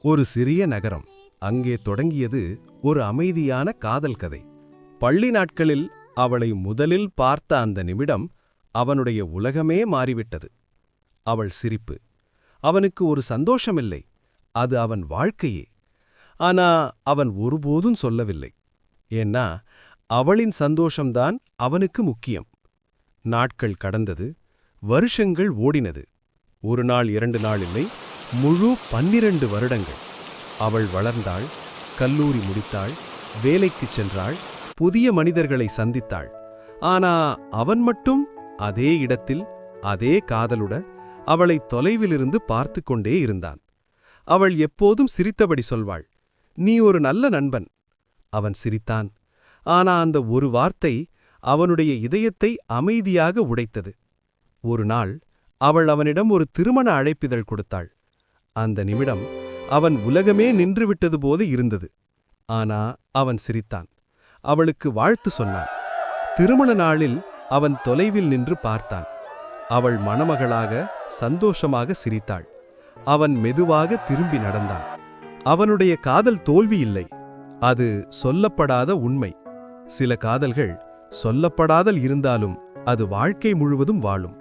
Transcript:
ஒரு சிறிய நகரம். அங்கே தொடங்கியது ஒரு அமைதியான காதல் கதை. பள்ளி நாட்களில் அவளை முதலில் பார்த்த அந்த நிமிடம் அவனுடைய உலகமே மாறிவிட்டது. அவள் சிரிப்பு அவனுக்கு ஒரு சந்தோஷமில்லை, அது அவன் வாழ்க்கையே. ஆனா அவன் ஒருபோதும் சொல்லவில்லை. ஏன்னா அவளின் சந்தோஷம்தான் அவனுக்கு முக்கியம். நாட்கள் கடந்தது, வருஷங்கள் ஓடினது. ஒரு நாள் 2 நாள் இல்லை, முழு 12 வருடங்கள். அவள் வளர்ந்தாள், கல்லூரி முடித்தாள், வேலைக்குச் சென்றாள், புதிய மனிதர்களை சந்தித்தாள். ஆனா அவன் மட்டும் அதே இடத்தில் அதே காதலுட அவளை தொலைவிலிருந்து பார்த்து கொண்டே இருந்தான். அவள் எப்போதும் சிரித்தபடி சொல்வாள், "நீ ஒரு நல்ல நண்பன்." அவன் சிரித்தான். ஆனா அந்த ஒரு வார்த்தை அவனுடைய இதயத்தை அமைதியாக உடைத்தது. ஒரு நாள் அவள் அவனிடம் ஒரு திருமண அழைப்பிதழ் கொடுத்தாள். அந்த நிமிடம் அவன் உலகமே நின்றுவிட்டது போது இருந்தது. ஆனா அவன் சிரித்தான். அவளுக்கு வாழ்த்து சொன்னான். திருமண நாளில் அவன் தொலைவில் நின்று பார்த்தான். அவள் மணமகளாக சந்தோஷமாக சிரித்தாள். அவன் மெதுவாக திரும்பி நடந்தான். அவனுடைய காதல் தோல்வி இல்லை, அது சொல்லப்படாத உண்மை. சில காதல்கள் சொல்லப்படாதல் இருந்தாலும் அது வாழ்க்கை முழுவதும் வாழும்.